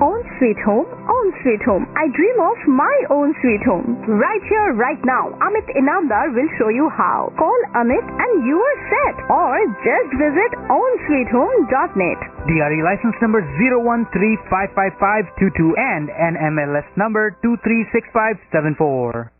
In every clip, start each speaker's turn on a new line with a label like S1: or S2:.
S1: Own sweet home, own sweet home. I dream of my own sweet home. Right here, right now, Amit Inamdar will show you how. Call Amit and you are set. Or just visit ownsweethome.net.
S2: DRE license number 013555522 and NMLS number 236574.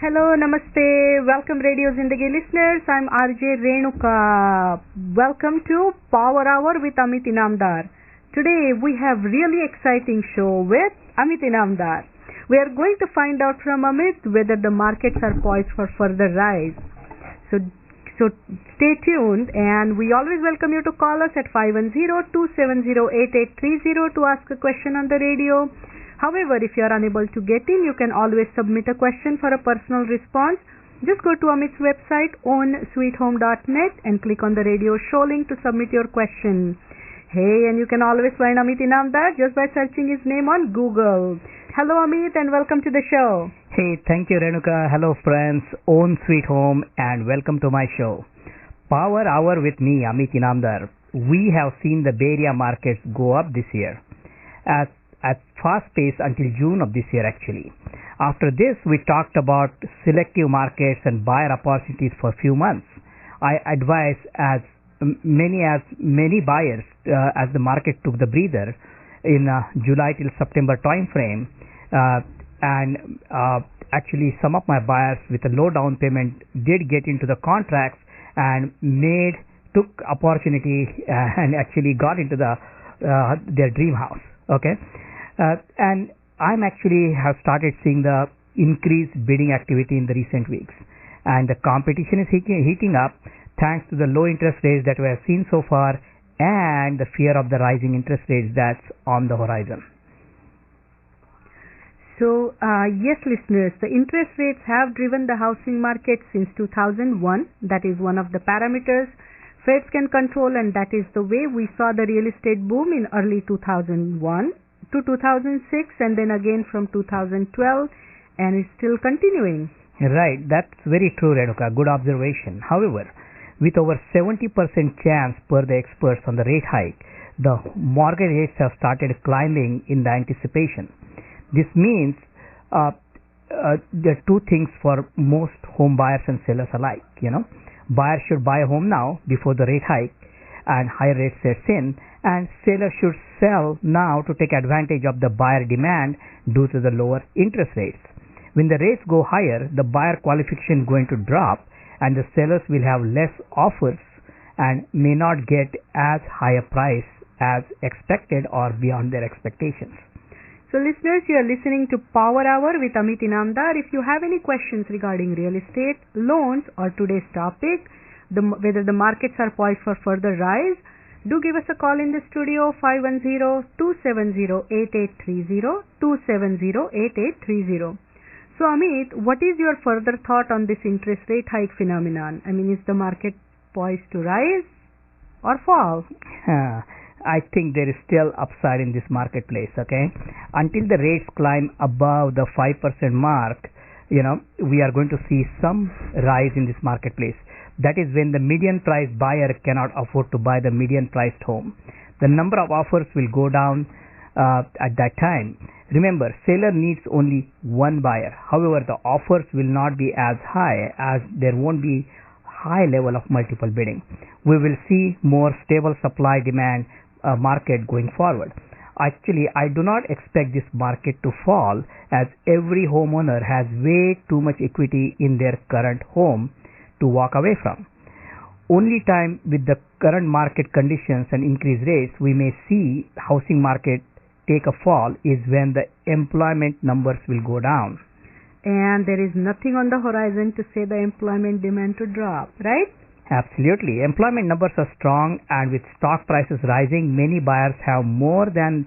S3: Hello, Namaste. Welcome Radio Zindagi listeners. I'm RJ Renuka. Welcome to Power Hour with Amit Inamdar. Today we have really exciting show with Amit Inamdar. We are going to find out from Amit whether the markets are poised for further rise. So stay tuned, and we always welcome you to call us at 510-270-8830 to ask a question on the radio. However, if you are unable to get in, you can always submit a question for a personal response. Just go to Amit's website ownsweethome.net and click on the radio show link to submit your question. Hey, and you can always find Amit Inamdar just by searching his name on Google. Hello Amit and welcome to the show.
S2: Hey, thank you Renuka. Hello friends, Own Sweet Home and welcome to my show. Power Hour with me, Amit Inamdar. We have seen the Bay Area markets go up this year at fast pace until June of this year actually. After this, we talked about selective markets and buyer opportunities for a few months. I advise as many buyers as the market took the breather in July till September time frame, and actually some of my buyers with a low down payment did get into the contracts and took opportunity and actually got into their dream house. Okay. And I'm actually have started seeing the increased bidding activity in the recent weeks, and the competition is heating up thanks to the low interest rates that we have seen so far and the fear of the rising interest rates that's on the horizon.
S3: So yes listeners, the interest rates have driven the housing market since 2001. That is one of the parameters Feds can control, and that is the way we saw the real estate boom in early 2001 to 2006 and then again from 2012, and it's still continuing.
S2: Right, that's very true Renuka, good observation. However, with over 70% chance per the experts on the rate hike, the mortgage rates have started climbing in the anticipation. This means there are two things for most home buyers and sellers alike. Buyers should buy a home now before the rate hike and higher rates sets in, and sellers should sell now to take advantage of the buyer demand due to the lower interest rates. When the rates go higher, the buyer qualification is going to drop and the sellers will have less offers and may not get as high a price as expected or beyond their expectations.
S3: So listeners, you are listening to Power Hour with Amit Inamdar. If you have any questions regarding real estate, loans, or today's topic, whether the markets are poised for further rise, do give us a call in the studio 510-270-8830, 270-8830. So Amit, what is your further thought on this interest rate hike phenomenon? I mean, is the market poised to rise or fall?
S2: I think there is still upside in this marketplace, okay? Until the rates climb above the 5% mark, we are going to see some rise in this marketplace. That is when the median price buyer cannot afford to buy the median priced home. The number of offers will go down at that time. Remember, seller needs only one buyer. However, the offers will not be as high as there won't be high level of multiple bidding. We will see more stable supply demand market going forward. Actually, I do not expect this market to fall as every homeowner has way too much equity in their current home to walk away from. Only time with the current market conditions and increased rates we may see housing market take a fall is when the employment numbers will go down.
S3: And there is nothing on the horizon to say the employment demand to drop, right?
S2: Absolutely. Employment numbers are strong, and with stock prices rising, many buyers have more than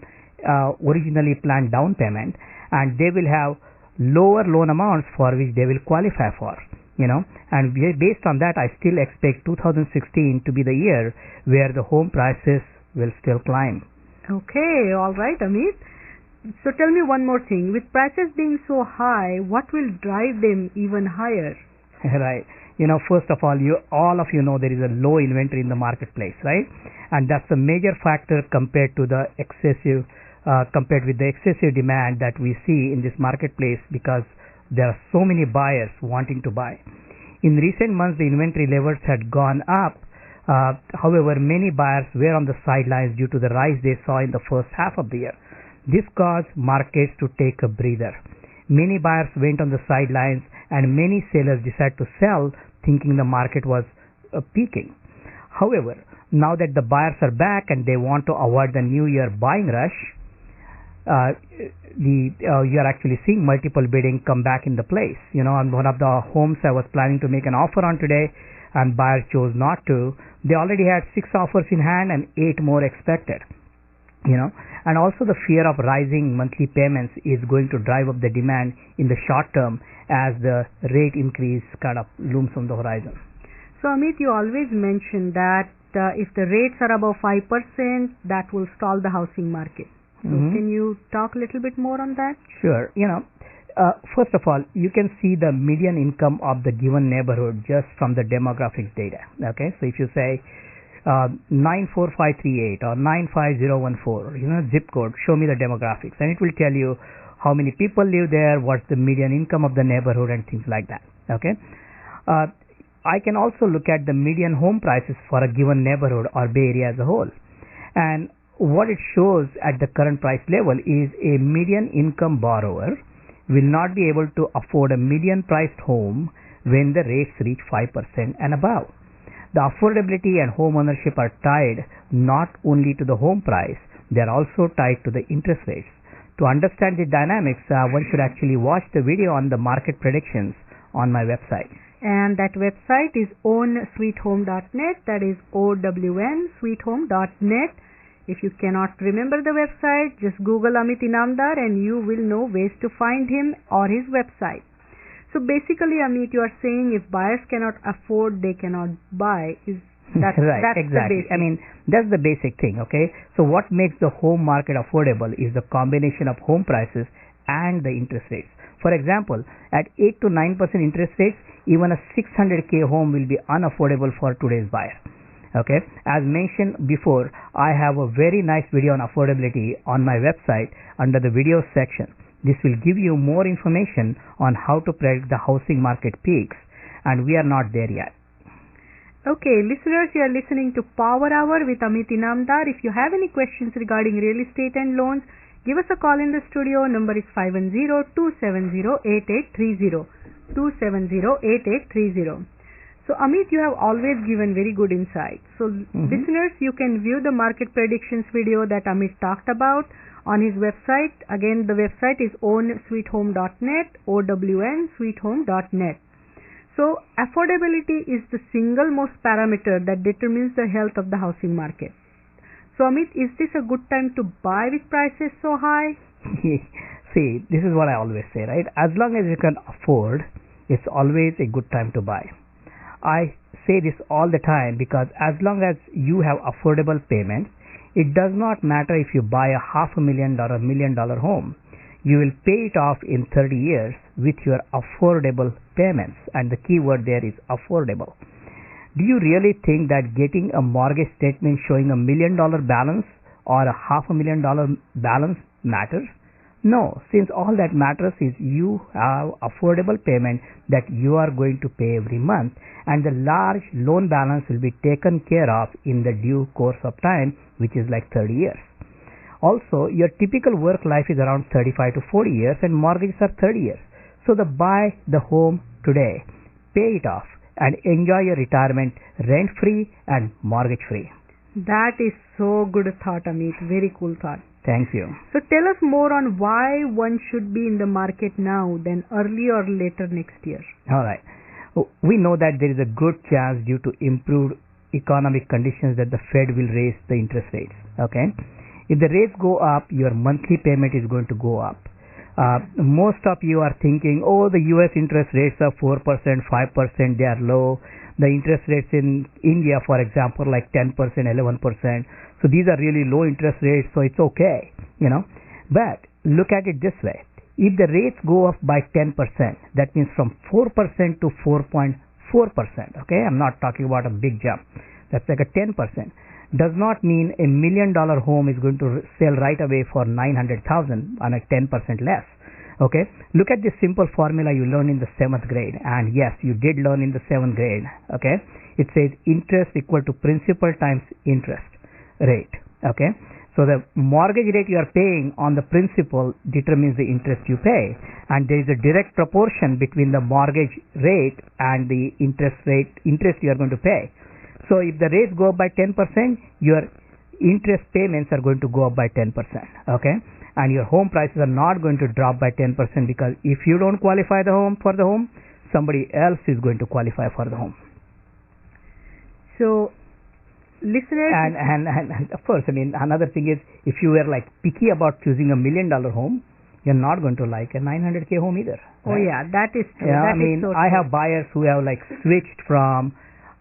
S2: originally planned down payment, and they will have lower loan amounts for which they will qualify for. And based on that, I still expect 2016 to be the year where the home prices will still climb.
S3: Okay, all right, Amit. So tell me one more thing. With prices being so high, what will drive them even higher?
S2: Right. First of all of you know there is a low inventory in the marketplace, right? And that's a major factor compared with the excessive demand that we see in this marketplace, because there are so many buyers wanting to buy. In recent months, the inventory levels had gone up. However, many buyers were on the sidelines due to the rise they saw in the first half of the year. This caused markets to take a breather. Many buyers went on the sidelines, and many sellers decided to sell, thinking the market was peaking. However, now that the buyers are back and they want to avoid the new year buying rush, you are actually seeing multiple bidding come back in the place. On one of the homes I was planning to make an offer on today, and buyers chose not to. They already had 6 offers in hand and 8 more expected. And also the fear of rising monthly payments is going to drive up the demand in the short term as the rate increase kind of looms on the horizon.
S3: So Amit, you always mention that if the rates are above 5%, that will stall the housing market. So can you talk a little bit more on that? Sure.
S2: First of all, you can see the median income of the given neighborhood just from the demographics data. Okay, so if you say 94538 or 95014, zip code, show me the demographics, and it will tell you how many people live there, what's the median income of the neighborhood, and things like that. Okay, I can also look at the median home prices for a given neighborhood or Bay Area as a whole, and what it shows at the current price level is a median income borrower will not be able to afford a median priced home when the rates reach 5% and above. The affordability and home ownership are tied not only to the home price, they are also tied to the interest rates. To understand the dynamics, one should actually watch the video on the market predictions on my website.
S3: And that website is ownsweethome.net, that is OWN, If you cannot remember the website, just Google Amit Inamdar and you will know ways to find him or his website. So basically, Amit, you are saying if buyers cannot afford, they cannot buy. That's
S2: exactly.
S3: The basic.
S2: That's the basic thing. Okay. So what makes the home market affordable is the combination of home prices and the interest rates. For example, at 8 to 9% interest rates, even a 600K home will be unaffordable for today's buyer. Okay, as mentioned before, I have a very nice video on affordability on my website under the video section. This will give you more information on how to predict the housing market peaks, and we are not there yet.
S3: Okay, listeners, you are listening to Power Hour with Amit Inamdar. If you have any questions regarding real estate and loans, give us a call in the studio. Number is 510-270-8830. 270-8830. So Amit, you have always given very good insight. So listeners, you can view the market predictions video that Amit talked about on his website. Again, the website is ownsweethome.net, OWNsweethome.net. So affordability is the single most parameter that determines the health of the housing market. So Amit, is this a good time to buy with prices so high?
S2: See, this is what I always say, right? As long as you can afford, it's always a good time to buy. I say this all the time because as long as you have affordable payments, it does not matter if you buy a $500,000 $1 million home. You will pay it off in 30 years with your affordable payments, and the key word there is affordable. Do you really think that getting a mortgage statement showing $1 million balance or a $500,000 balance matters? No, since all that matters is you have affordable payment that you are going to pay every month, and the large loan balance will be taken care of in the due course of time, which is like 30 years. Also, your typical work life is around 35 to 40 years and mortgages are 30 years. So buy the home today, pay it off, and enjoy your retirement rent-free and mortgage-free.
S3: That is so good a thought, Amit. Very cool thought.
S2: Thank you.
S3: So tell us more on why one should be in the market now than early or later next year.
S2: All right. We know that there is a good chance due to improved economic conditions that the Fed will raise the interest rates. Okay. If the rates go up, your monthly payment is going to go up. Most of you are thinking, oh, the US interest rates are 4%, 5%, they are low. The interest rates in India, for example, like 10%, 11%. So these are really low interest rates, so it's okay, But look at it this way. If the rates go up by 10%, that means from 4% to 4.5%, 4%. Okay, I'm not talking about a big jump. That's like a 10%. Does not mean $1 million home is going to sell right away for 900,000 on a 10% less. Okay, look at this simple formula you learned in the 7th grade, and yes, you did learn in the 7th grade. Okay, it says interest equal to principal times interest rate. Okay, so the mortgage rate you are paying on the principal determines the interest you pay, and there is a direct proportion between the mortgage rate and the interest you are going to pay. So if the rates go up by 10%, your interest payments are going to go up by 10%. Okay, and your home prices are not going to drop by 10%, because if you don't qualify for the home, somebody else is going to qualify for the home.
S3: So listeners,
S2: and of course, I mean, another thing is, if you were like picky about choosing $1 million home, you're not going to like a 900K home either. Right?
S3: Oh yeah, that is true.
S2: Yeah,
S3: that
S2: I mean,
S3: so
S2: I have buyers who have like switched from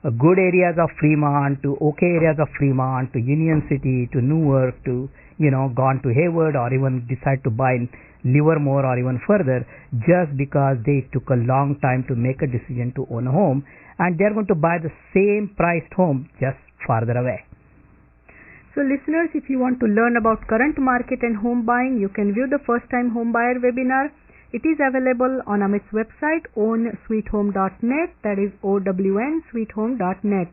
S2: good areas of Fremont to okay areas of Fremont to Union City to Newark to, gone to Hayward, or even decide to buy in Livermore or even further, just because they took a long time to make a decision to own a home, and they're going to buy the same priced home just farther away.
S3: So listeners, if you want to learn about current market and home buying, you can view the first time home buyer webinar. It is available on Amit's website, ownsweethome.net, that is OWNsweethome.net.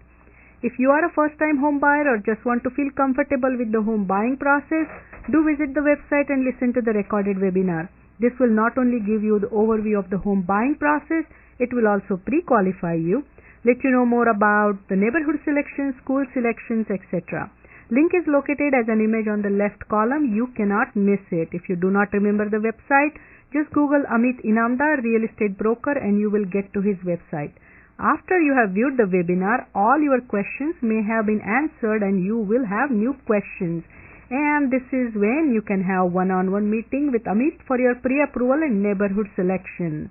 S3: If you are a first time home buyer or just want to feel comfortable with the home buying process, do visit the website and listen to the recorded webinar. This will not only give you the overview of the home buying process, it will also pre-qualify you, let you know more about the neighborhood selections, school selections, etc. Link is located as an image on the left column. You cannot miss it. If you do not remember the website, just Google Amit Inamdar, real estate broker, and you will get to his website. After you have viewed the webinar, all your questions may have been answered and you will have new questions. And this is when you can have one-on-one meeting with Amit for your pre-approval and neighborhood selection.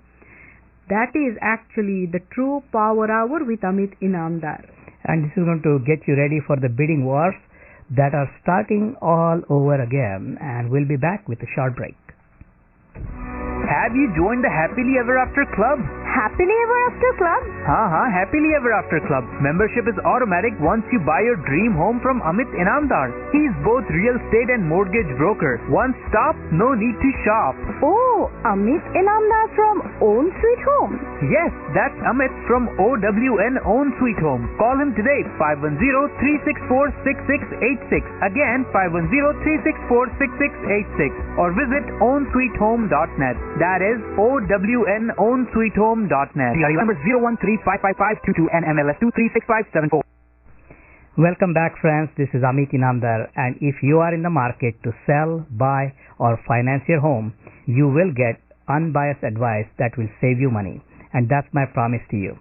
S3: That is actually the true power hour with Amit Inamdar.
S2: And this is going to get you ready for the bidding wars that are starting all over again. And we'll be back with a short break.
S4: Have you joined the Happily Ever After Club?
S1: Happily Ever After Club?
S4: Happily Ever After Club. Membership is automatic once you buy your dream home from Amit Inamdar. He's both real estate and mortgage broker. One stop, no need to shop.
S1: Oh, Amit Inamdar from Own Sweet Home.
S4: Yes, that's Amit from OWN Own Sweet Home. Call him today, 510-364-6686. Again, 510-364-6686. Or visit ownsweethome.net. That is OWN ownsweethome.net. DRE number 013-55522 NMLS 236574.
S2: Welcome back, friends. This is Amit Inamdar, and if you are in the market to sell, buy, or finance your home, you will get unbiased advice that will save you money, and that's my promise to you.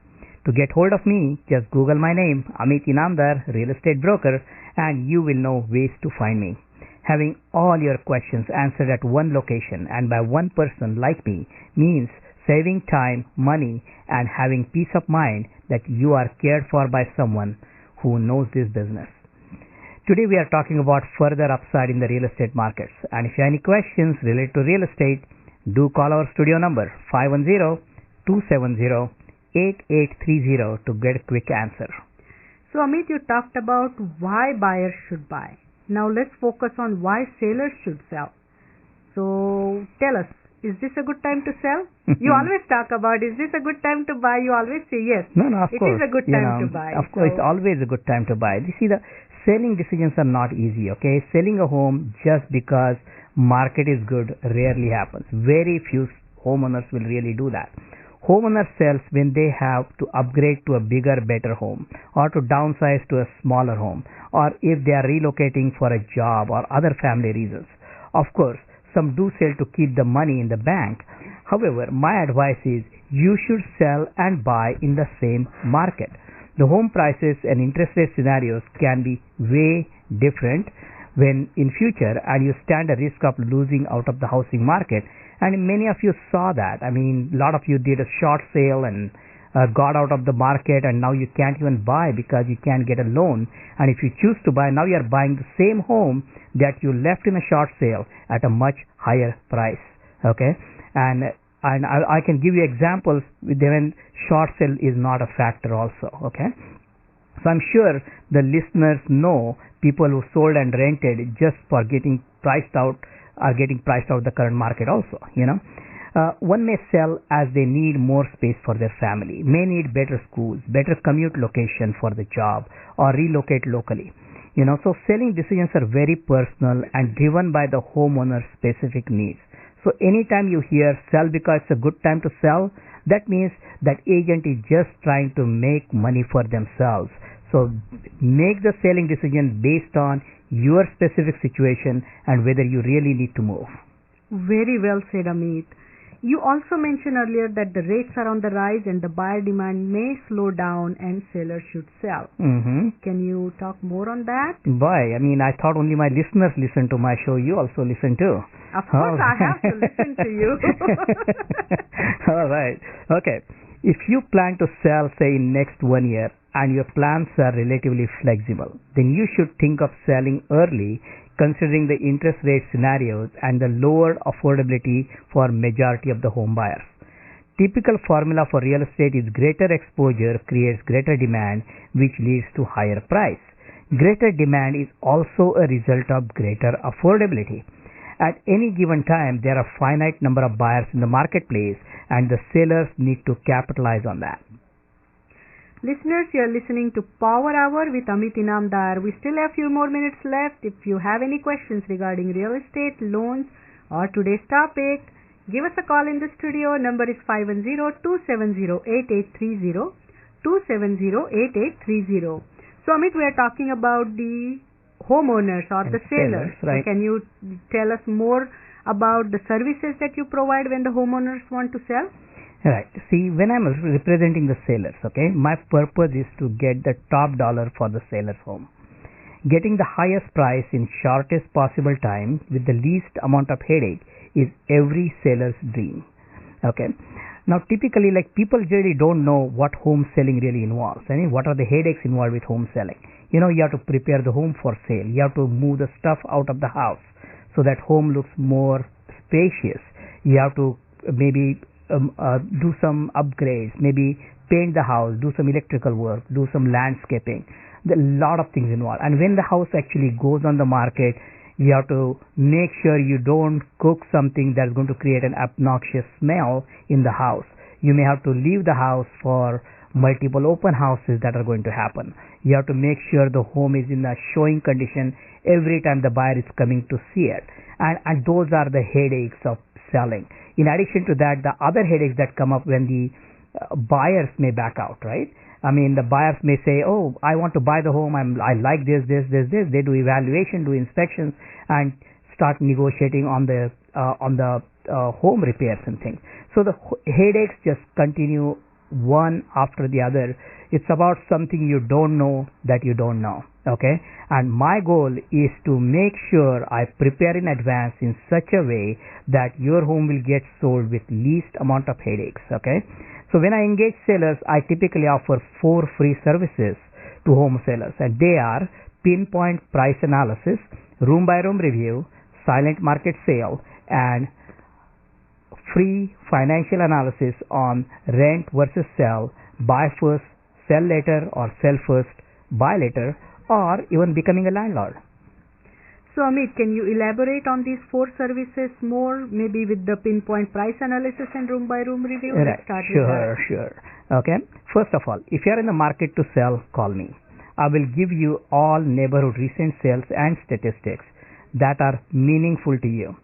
S2: To get hold of me, just Google my name, Amit Inamdar, real estate broker, and you will know ways to find me. Having all your questions answered at one location and by one person like me means saving time, money, and having peace of mind that you are cared for by someone who knows this business. Today we are talking about further upside in the real estate markets, and if you have any questions related to real estate, do call our studio number 510-270-8830 to get a quick answer.
S3: So Amit, you talked about why buyers should buy. Now let's focus on why sellers should sell. So tell us, is this a good time to sell? You always talk about, is this a good time to buy? You always say yes.
S2: No, of course.
S3: It is a good time to buy.
S2: Of course, it's always a good time to buy. You see, the selling decisions are not easy, okay? Selling a home just because market is good rarely happens. Very few homeowners will really do that. Homeowner sells when they have to upgrade to a bigger, better home, or to downsize to a smaller home, or if they are relocating for a job or other family reasons. Of course, some do sell to keep the money in the bank. However, my advice is you should sell and buy in the same market. The home prices and interest rate scenarios can be way different when in future, and you stand a risk of losing out of the housing market. And many of you saw that. I mean, a lot of you did a short sale and got out of the market, and now you can't even buy because you can't get a loan. And if you choose to buy, now you are buying the same home that you left in a short sale at a much higher price. Okay, and and I can give you examples when short sale is not a factor also. Okay, so I'm sure the listeners know people who sold and rented just for getting priced out are getting priced out the current market also. One may sell as they need more space for their family, may need better schools, better commute location for the job, or relocate locally. So selling decisions are very personal and driven by the homeowner's specific needs. So anytime you hear sell because it's a good time to sell, that means that agent is just trying to make money for themselves. So make the selling decision based on your specific situation and whether you really need to move.
S3: Very well said, Amit. You also mentioned earlier that the rates are on the rise and the buyer demand may slow down and sellers should sell. Can you talk more on that?
S2: Boy, I thought only my listeners listen to my show. You also listen too.
S3: Of course, I have to listen to you.
S2: All right. Okay. If you plan to sell, say, in next 1 year and your plans are relatively flexible, then you should think of selling early, considering the interest rate scenarios and the lower affordability for majority of the home buyers. Typical formula for real estate is greater exposure creates greater demand, which leads to higher price. Greater demand is also a result of greater affordability. At any given time, there are a finite number of buyers in the marketplace and the sellers need to capitalize on that.
S3: Listeners, you are listening to Power Hour with Amit Inamdar. We still have a few more minutes left. If you have any questions regarding real estate, loans, or today's topic, give us a call in the studio. Number is 510-270-8830, 270-8830. So, Amit, we are talking about the homeowners or the sellers.
S2: Right.
S3: So can you tell us more about the services that you provide when the homeowners want to sell?
S2: Right. See, when I'm representing the sellers, okay, my purpose is to get the top dollar for the seller's home. Getting the highest price in shortest possible time with the least amount of headache is every seller's dream. Okay. Now, typically, people really don't know what home selling really involves. What are the headaches involved with home selling? You have to prepare the home for sale. You have to move the stuff out of the house so that home looks more spacious. You have to maybe do some upgrades, maybe paint the house, do some electrical work, do some landscaping. There are a lot of things involved. And when the house actually goes on the market, you have to make sure you don't cook something that's going to create an obnoxious smell in the house. You may have to leave the house for multiple open houses that are going to happen. You have to make sure the home is in a showing condition every time the buyer is coming to see it. And those are the headaches of selling. In addition to that, the other headaches that come up when the buyers may back out, right? The buyers may say, oh, I want to buy the home. I like this. They do evaluation, do inspections, and start negotiating on the home repairs and things. So the headaches just continue one after the other. It's about something you don't know that you don't know. Okay, and my goal is to make sure I prepare in advance in such a way that your home will get sold with least amount of headaches. Okay, so when I engage sellers, I typically offer 4 free services to home sellers, and they are pinpoint price analysis, room by room review, silent market sale, and free financial analysis on rent versus sell, buy first, sell later, or sell first, buy later, or even becoming a landlord.
S3: So, Amit, can you elaborate on these 4 services more, maybe with the pinpoint price analysis and room by room review?
S2: Right.
S3: Let's start with that.
S2: Sure. Okay. First of all, if you are in the market to sell, call me. I will give you all neighborhood recent sales and statistics that are meaningful to you.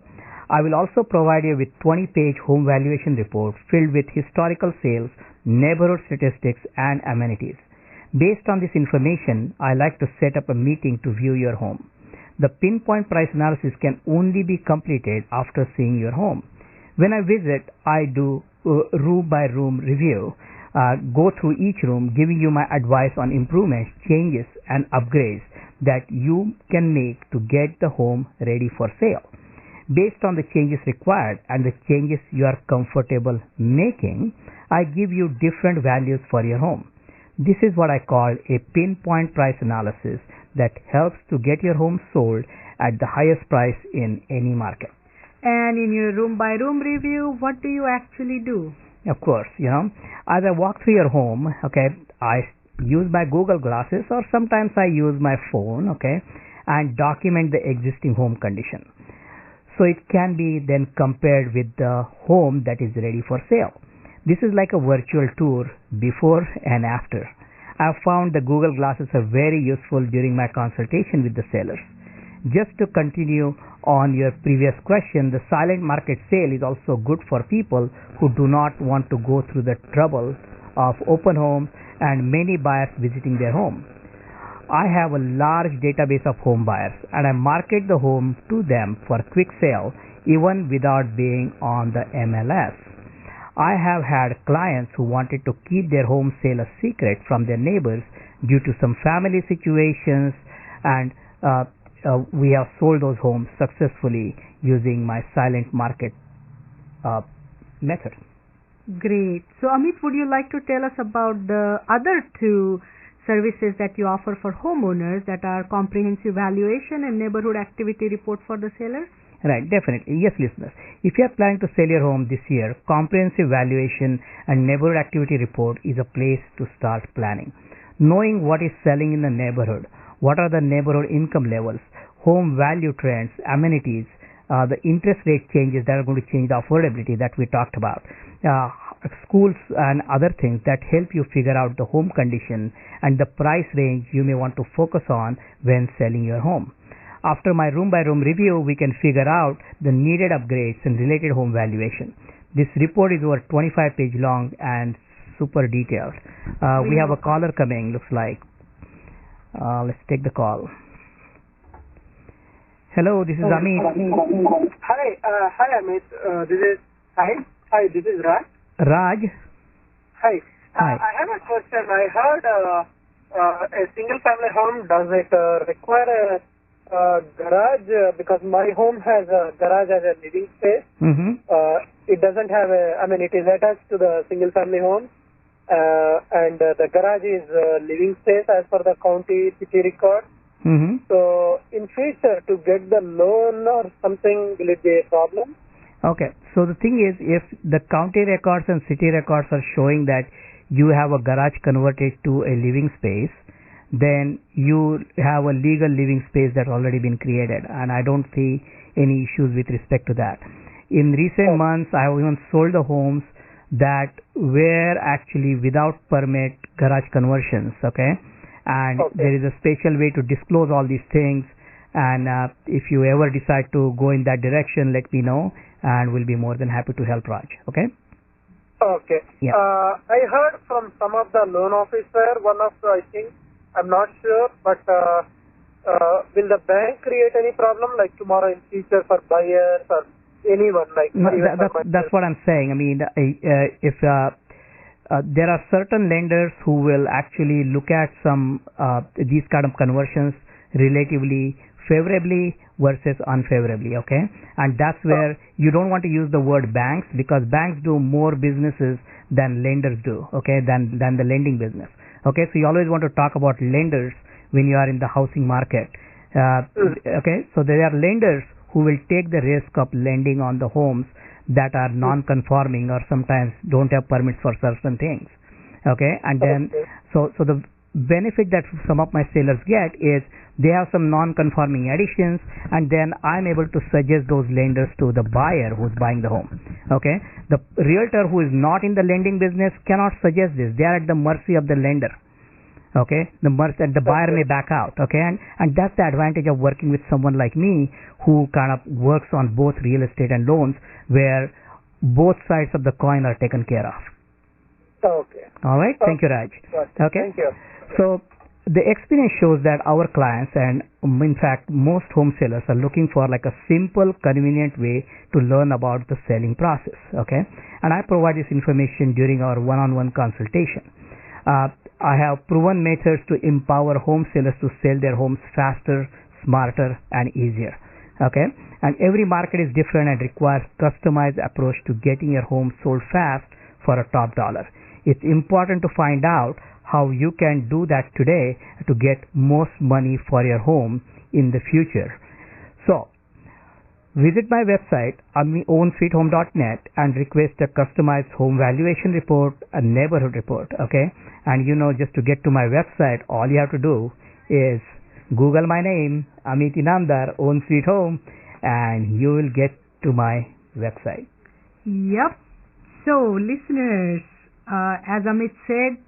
S2: I will also provide you with 20-page home valuation report filled with historical sales, neighborhood statistics, and amenities. Based on this information, I like to set up a meeting to view your home. The pinpoint price analysis can only be completed after seeing your home. When I visit, I do room by room review, go through each room, giving you my advice on improvements, changes, and upgrades that you can make to get the home ready for sale. Based on the changes required and the changes you are comfortable making, I give you different values for your home. This is what I call a pinpoint price analysis that helps to get your home sold at the highest price in any market.
S3: And in your room by room review, what do you actually do?
S2: Of course, as I walk through your home, okay, I use my Google glasses or sometimes I use my phone, okay, and document the existing home condition. So it can be then compared with the home that is ready for sale. This is like a virtual tour before and after. I have found the Google glasses are very useful during my consultation with the sellers. Just to continue on your previous question, the silent market sale is also good for people who do not want to go through the trouble of open homes and many buyers visiting their home. I have a large database of home buyers and I market the home to them for quick sale even without being on the MLS. I have had clients who wanted to keep their home sale a secret from their neighbors due to some family situations, and we have sold those homes successfully using my silent market method.
S3: Great. So Amit, would you like to tell us about the other two services that you offer for homeowners, that are comprehensive valuation and neighborhood activity report for the sellers?
S2: Right, definitely. Yes, listeners. If you are planning to sell your home this year, comprehensive valuation and neighborhood activity report is a place to start planning. Knowing what is selling in the neighborhood, what are the neighborhood income levels, home value trends, amenities, the interest rate changes that are going to change the affordability that we talked about, schools and other things that help you figure out the home condition and the price range you may want to focus on when selling your home. After my room by room review, we can figure out the needed upgrades and related home valuation. This report is over 25-page long and super detailed. We have a caller coming, looks like. Let's take the call. Hello, this is Amit.
S5: Hi, Amit. This is Raj.
S2: Raj?
S5: Hi.
S2: Hi.
S5: I have a question. I heard a single family home, does it require a garage? Because my home has a garage as a living space.
S2: Mm-hmm.
S5: It doesn't have it is attached to the single family home. And the garage is living space as per the county city record.
S2: Mm-hmm.
S5: So in future, to get the loan or something, will it be a problem?
S2: Okay, so the thing is, if the county records and city records are showing that you have a garage converted to a living space, then you have a legal living space that's already been created, and I don't see any issues with respect to that. In recent months, I have even sold the homes that were actually without permit garage conversions, okay? And there is a special way to disclose all these things, and if you ever decide to go in that direction, let me know, and we'll be more than happy to help Raj, okay?
S5: Okay.
S2: Yeah.
S5: I heard from some of the loan officer, I think, I'm not sure, but will the bank create any problem, like tomorrow in future for buyers or anyone?
S2: No, that's what I'm saying. I mean, if there are certain lenders who will actually look at some these kind of conversions relatively favorably versus unfavorably, okay? And that's where you don't want to use the word banks, because banks do more businesses than lenders do, okay, than the lending business, okay? So you always want to talk about lenders when you are in the housing market, okay? So there are lenders who will take the risk of lending on the homes that are non-conforming or sometimes don't have permits for certain things, okay? And then so the benefit that some of my sellers get is they have some non-conforming additions, and then I'm able to suggest those lenders to the buyer who's buying the home, okay? The realtor who is not in the lending business cannot suggest this. They are at the mercy of the lender, okay? The buyer may back out, okay? And that's the advantage of working with someone like me who kind of works on both real estate and loans, where both sides of the coin are taken care of.
S5: Okay.
S2: All right. Thank you, Raj. Okay.
S5: Thank you.
S2: So the experience shows that our clients, and in fact most home sellers, are looking for like a simple, convenient way to learn about the selling process, okay? And I provide this information during our one-on-one consultation. I have proven methods to empower home sellers to sell their homes faster, smarter, and easier, okay? And every market is different and requires customized approach to getting your home sold fast for a top dollar. It's important to find out how you can do that today to get most money for your home in the future. So Visit my website ownsweethome.net and request a customized home valuation report, a neighborhood report, okay? And just to get to my website, all you have to do is Google my name, Amit Inamdar, Own Sweet Home, and you will get to my website.
S3: Yep. So, listeners, as Amit said,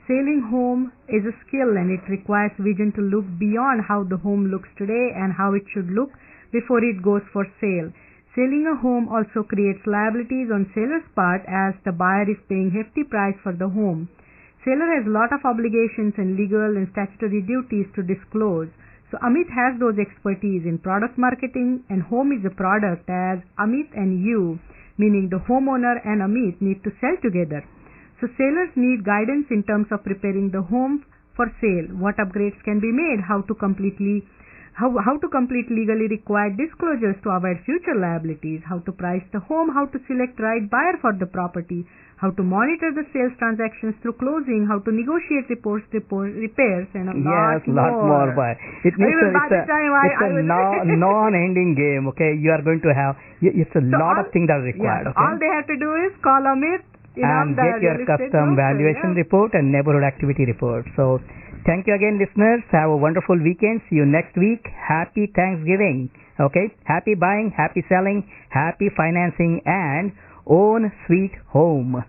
S3: selling home is a skill and it requires vision to look beyond how the home looks today and how it should look before it goes for sale. Selling a home also creates liabilities on seller's part as the buyer is paying hefty price for the home. Seller has a lot of obligations and legal and statutory duties to disclose. So Amit has those expertise in product marketing, and home is a product as Amit and you, meaning the homeowner and Amit, need to sell together. So sellers need guidance in terms of preparing the home for sale, what upgrades can be made, how to complete legally required disclosures to avoid future liabilities, how to price the home, how to select right buyer for the property, how to monitor the sales transactions through closing, how to negotiate repairs, and a lot more.
S2: But it's a non-ending game. Okay, you are going to have it's a lot of things that are required.
S3: Yeah,
S2: okay?
S3: all they have to do is call Amit
S2: and get your custom valuation report and neighborhood activity report. So thank you again, listeners. Have a wonderful weekend. See you next week. Happy Thanksgiving. Okay, happy buying, happy selling, happy financing, and own sweet home.